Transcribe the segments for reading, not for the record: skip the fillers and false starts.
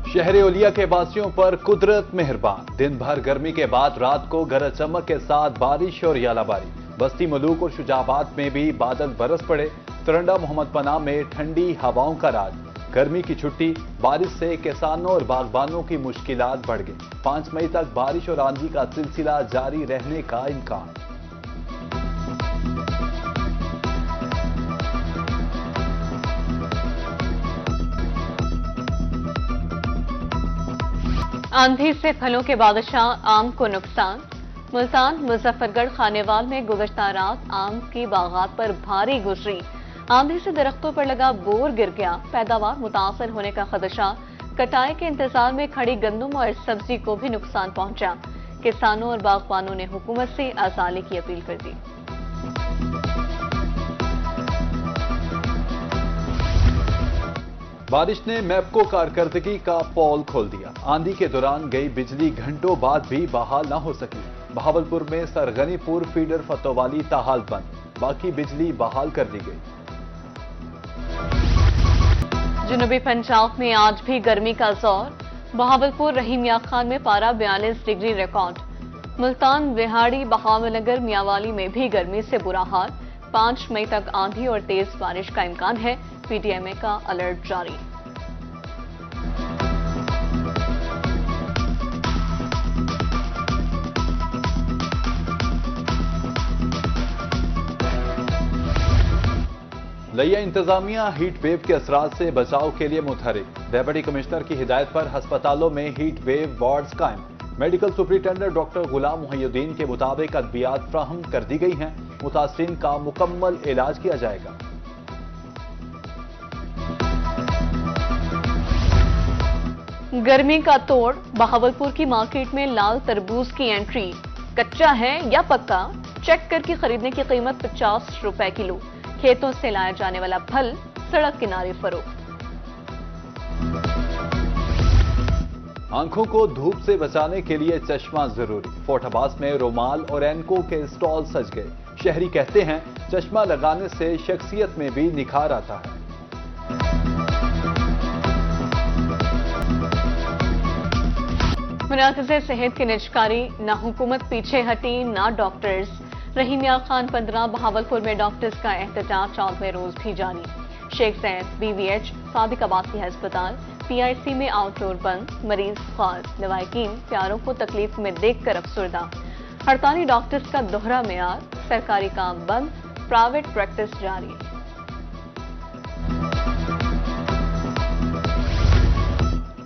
शहर ओलिया के वासियों पर कुदरत मेहरबान। दिन भर गर्मी के बाद रात को गरज चमक के साथ बारिश और यालाबारी। बस्ती मलूक और शुजाबाद में भी बादल बरस पड़े। तरंडा मोहम्मद पनाह में ठंडी हवाओं का राज। गर्मी की छुट्टी, बारिश से किसानों और बागबानों की मुश्किलात बढ़ गई। 5 मई तक बारिश और आंधी का सिलसिला जारी रहने का इम्कान। आंधी से फलों के बादशाह आम को नुकसान। मुल्तान, मुजफ्फरगढ़, खानेवाल में गुज़श्ता रात आम की बागात पर भारी गुजरी। आंधी से दरख्तों पर लगा बोर गिर गया। पैदावार मुतासर होने का खदशा। कटाई के इंतजार में खड़ी गंदम और सब्जी को भी नुकसान पहुंचा। किसानों और बागबानों ने हुकूमत से अजाले की अपील कर दी। बारिश ने मैप्को कारकर्दगी का पोल खोल दिया। आंधी के दौरान गई बिजली घंटों बाद भी बहाल न हो सकी। बहावलपुर में सरगनीपुर फीडर फतोवाली ताहाल बंद, बाकी बिजली बहाल कर दी गई। जनूबी पंजाब में आज भी गर्मी का जोर। बहावलपुर, रहीम यार खान में पारा 42 डिग्री रिकॉर्ड। मुल्तान, बिहाड़ी, बहावलनगर, मियांवाली में भी गर्मी से बुरा हाल। 5 मई तक आंधी और तेज बारिश का इम्कान है। पीटीएमए का अलर्ट जारी। लिया इंतजामिया हीट वेव के असरात से बचाव के लिए मुतहरिक। डेप्यूटी कमिश्नर की हिदायत पर अस्पतालों में हीट वेव वार्ड्स कायम। मेडिकल सुपरिटेंडेंट डॉक्टर गुलाम मुहियुद्दीन के मुताबिक अद्वियात फ्राहम कर दी गई हैं। मुतासरीन का मुकम्मल इलाज किया जाएगा। गर्मी का तोड़। बहावलपुर की मार्केट में लाल तरबूज की एंट्री। कच्चा है या पक्का, चेक करके खरीदने की कीमत 50 रुपए किलो। खेतों से लाया जाने वाला फल सड़क किनारे फरोख्त। आंखों को धूप से बचाने के लिए चश्मा जरूरी। फोर्ट अब्बास में रुमाल और एनको के स्टॉल सज गए। शहरी कहते हैं चश्मा लगाने से शख्सियत में भी निखार आता है। मुनाज़िर सेहत की निजकारी, ना हुकूमत पीछे हटी ना डॉक्टर्स। रहीम यार खान 15, बहावलपुर में डॉक्टर्स का एहतजाज 14वें रोज भी जारी। शेख जैद, बीवीएच, सादिक आबासी अस्पताल, पीआईसी में आउटडोर बंद। मरीज खास, लवाहिकीन प्यारों को तकलीफ में देखकर अफसरदा। हड़ताली डॉक्टर्स का दोहरा मेयार। सरकारी काम बंद, प्राइवेट प्रैक्टिस जारी।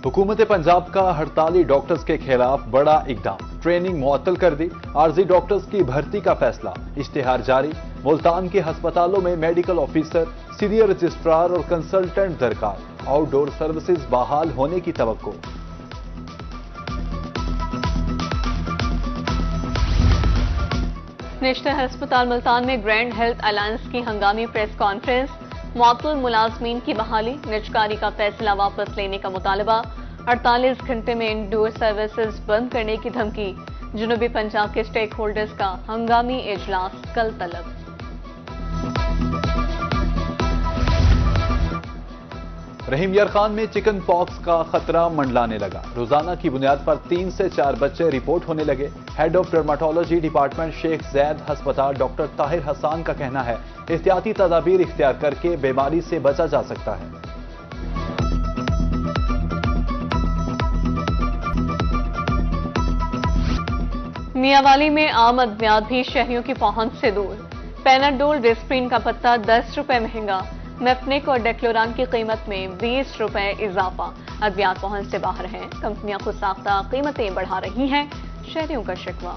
हुकूमत पंजाब का हड़ताली डॉक्टर्स के खिलाफ बड़ा इकदाम। ट्रेनिंग मुअत्तल कर दी। आरजी डॉक्टर्स की भर्ती का फैसला। इश्तिहार जारी। मुल्तान के अस्पतालों में मेडिकल ऑफिसर, सीनियर रजिस्ट्रार और कंसल्टेंट दरकार। आउटडोर सर्विसेज बहाल होने की तवक्को। नेशनल अस्पताल मुल्तान में ग्रैंड हेल्थ अलायंस की हंगामी प्रेस कॉन्फ्रेंस। मुअत्तल मुलाजमीन की बहाली, निजकारी का फैसला वापस लेने का मुतालबा। 48 घंटे में इंडोर सर्विसेज बंद करने की धमकी। जनूबी पंजाब के स्टेक होल्डर्स का हंगामी इजलास कल तलब। रहीम यार खान में चिकन पॉक्स का खतरा मंडलाने लगा। रोजाना की बुनियाद पर 3 से 4 बच्चे रिपोर्ट होने लगे। Head of dermatology department Sheikh Zayed अस्पताल डॉक्टर ताहिर हसन का कहना है एहतियाती तदाबीर इख्तियार करके बीमारी से बचा जा सकता है। मियांवाली में आम अद्वियात भी शहरियों की पहुंच से दूर। पैनाडोल, डिस्प्रिन का पत्ता 10 रुपए महंगा। मेफनिक और डेक्लोरान की कीमत में 20 रुपए इजाफा। अद्वियात पहुंच से बाहर हैं। कंपनियां खुद साख्ता कीमतें बढ़ा रही हैं। शहरियों का शिकवा।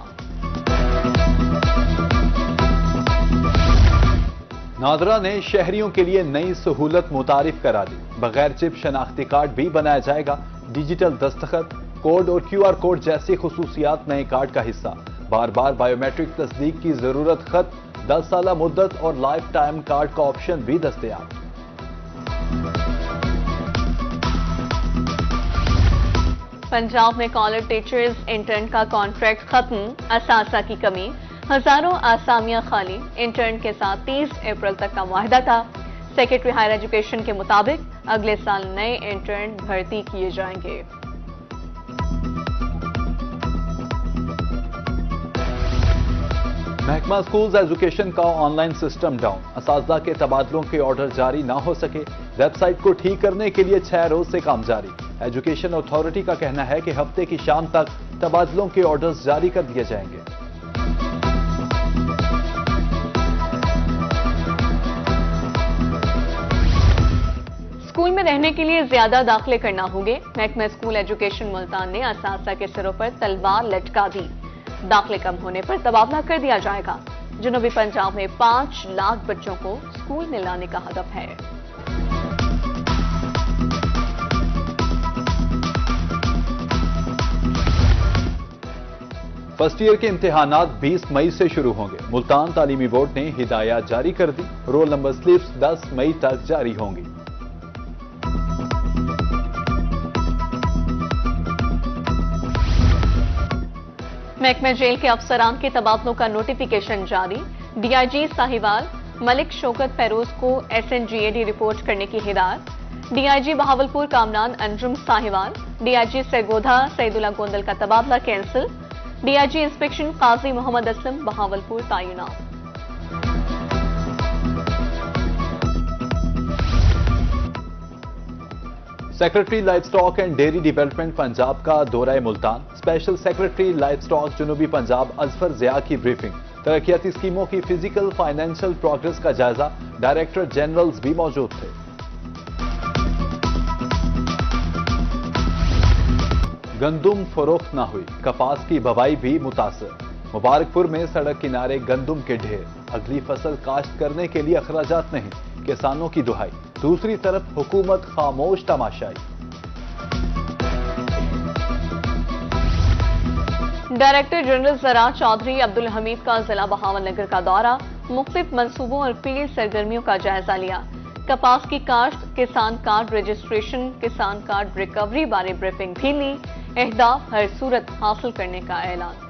नादरा ने शहरियों के लिए नई सहूलत मुतारिफ करा दी। बगैर चिप शनाख्ती कार्ड भी बनाया जाएगा। डिजिटल दस्तखत, कोड और क्यूआर कोड जैसी खुसूसियात नए कार्ड का हिस्सा। बार बार बायोमेट्रिक तस्दीक की जरूरत खत्म। 10 साल मुद्दत और लाइफ टाइम कार्ड का ऑप्शन भी दस्तयाब। पंजाब में कॉलेज टीचर्स इंटर्न का कॉन्ट्रैक्ट खत्म। असासा की कमी। हजारों आसामियां खाली। इंटर्न के साथ 30 अप्रैल तक का मुआहदा था। सेक्रेटरी हायर एजुकेशन के मुताबिक अगले साल नए इंटर्न भर्ती किए जाएंगे। महकमा स्कूल्स एजुकेशन का ऑनलाइन सिस्टम डाउन, असातिज़ा के तबादलों के ऑर्डर जारी ना हो सके। वेबसाइट को ठीक करने के लिए 6 रोज से काम जारी। एजुकेशन अथॉरिटी का कहना है कि हफ्ते की शाम तक तबादलों के ऑर्डर्स जारी कर दिए जाएंगे। स्कूल में रहने के लिए ज्यादा दाखिले करना होंगे। महकमा स्कूल एजुकेशन मुल्तान ने असातिज़ा के सिरों पर तलवार लटका दी। दाखिले कम होने पर तबादला कर दिया जाएगा। जनूबी पंजाब में 5 लाख बच्चों को स्कूल में लाने का हदफ है। फर्स्ट ईयर के इम्तिहानात 20 मई से शुरू होंगे। मुल्तान तालीमी बोर्ड ने हिदायत जारी कर दी। रोल नंबर स्लिप्स 10 मई तक जारी होंगी। महकमा जेल के अफसरान के तबादलों का नोटिफिकेशन जारी। डीआईजी साहिवाल मलिक शौकत फैरोज को SNGAD रिपोर्ट करने की हिदायत। डीआईजी बहावलपुर कामरान अंजुम साहिवाल, डीआईजी सरगोधा सईदुल्ला गोंदल का तबादला cancel. DIG inspection Qazi Mohammad Aslam Bahawalpur तैनात। Secretary livestock and dairy development Punjab का दौरा मुल्तान। स्पेशल सेक्रेटरी लाइफ स्टॉक जनूबी पंजाब अजफर ज़िया की ब्रीफिंग। तरक्याती स्कीमों की फिजिकल फाइनेंशियल प्रोग्रेस का जायजा। डायरेक्टर जनरल्स भी मौजूद थे। गंदुम फरोख्त न हुई, कपास की बवाई भी मुतासर। मुबारकपुर में सड़क किनारे गंदुम के ढेर। अगली फसल काश्त करने के लिए अखराजात नहीं, किसानों की दुहाई। दूसरी तरफ हुकूमत खामोश तमाशाई। डायरेक्टर जनरल ज़राअत चौधरी अब्दुल हमीद का जिला बहावलनगर का दौरा। मुख्तलिफ मंसूबों और फील्ड सरगर्मियों का जायजा लिया। कपास की काश्त, किसान कार्ड रजिस्ट्रेशन, किसान कार्ड रिकवरी बारे ब्रीफिंग भी ली। अहदाफ हर सूरत हासिल करने का ऐलान।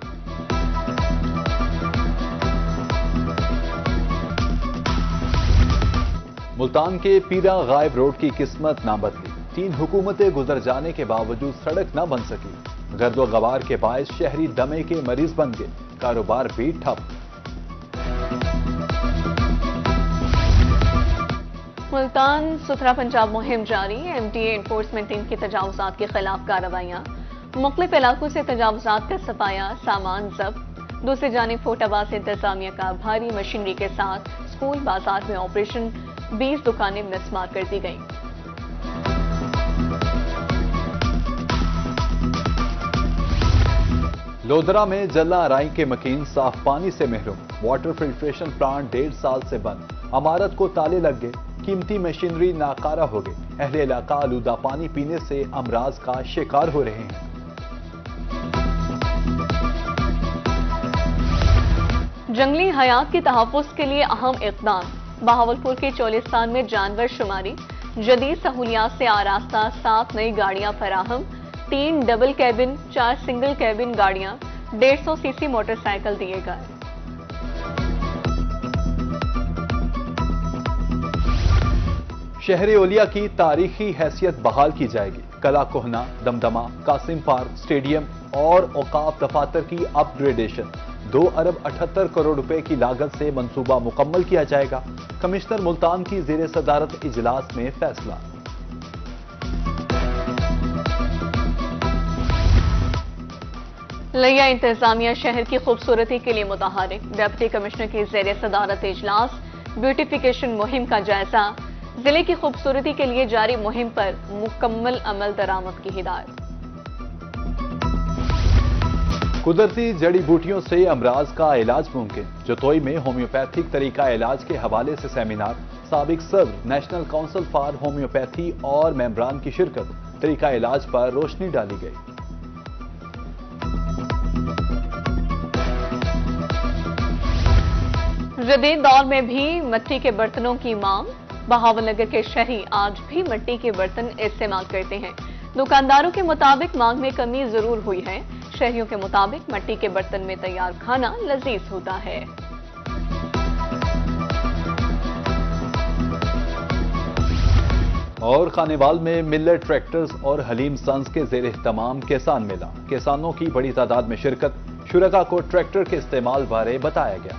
मुल्तान के पीरा गायब रोड की किस्मत ना बदली। 3 हुकूमतें गुजर जाने के बावजूद सड़क न बन सकी। गर्दो गवार के बायस शहरी दमे के मरीज बन गए। कारोबार भी ठप। मुल्तान सुथरा पंजाब मुहिम जारी। MTA एनफोर्समेंट टीम की तजावुजात के खिलाफ कार्रवाइयां। मुख्तलिफ इलाकों से तजावुजात का सफाया, सामान जब्त। दूसरी जानिब फोटाबाज इंतजामिया का भारी मशीनरी के साथ स्कूल बाजार में ऑपरेशन। 20 दुकानें मिसमार कर दी गईं। लोधरा में जला आराई के मकीन साफ पानी से महरूम। वाटर फिल्ट्रेशन प्लांट 1.5 साल से बंद। इमारत को ताले लग गए। कीमती मशीनरी नाकारा हो गई। अहले इलाका आलूदा पानी पीने से अमराज का शिकार हो रहे हैं। जंगली हयात की तहफ़्फ़ुज़ के लिए अहम इक़दाम। बहावलपुर के चोलिस्तान में जानवर शुमारी। जदीद सहूलियात से आरास्ता 7 नई गाड़ियां फराहम। 3 डबल कैबिन, 4 सिंगल कैबिन गाड़ियां, 150 सीसी मोटरसाइकिल दिए गए। शहर ओलिया की तारीखी हैसियत बहाल की जाएगी। कला कोहना, दमदमा, कासिम पार्क, स्टेडियम और औकाफ दफातर की अपग्रेडेशन। 2 अरब 78 करोड़ रुपए की लागत से मंसूबा मुकम्मल किया जाएगा। कमिश्नर मुल्तान की ज़ेर सदारत इजलास में फैसला। लिया इंतजामिया शहर की खूबसूरती के लिए मुतहरिक। डिप्टी कमिश्नर की ज़ेर सदारत इजलास। ब्यूटिफिकेशन मुहिम का जायजा। जिले की खूबसूरती के लिए जारी मुहिम पर मुकम्मल अमल दरामद की हिदायत। कुदरती जड़ी बूटियों से अमराज का इलाज मुमकिन। जतोई में होम्योपैथिक तरीका इलाज के हवाले से सेमिनार। साबिक सदर नेशनल काउंसिल फॉर होम्योपैथी और मेंबरान की शिरकत। तरीका इलाज पर रोशनी डाली गई। जदीद दौर में भी मिट्टी के बर्तनों की मांग। बहावलनगर के शहरी आज भी मिट्टी के बर्तन इस्तेमाल करते हैं। दुकानदारों के मुताबिक मांग में कमी जरूर हुई है। शहरियों के मुताबिक मिट्टी के बर्तन में तैयार खाना लजीज होता है। اور خانیوال میں ملٹ ٹریکٹرز اور حلیم سنز کے زیر اہتمام کسان میلہ، کسانوں کی بڑی تعداد میں شرکت، شرکاء کو ٹریکٹر کے استعمال بارے بتایا گیا۔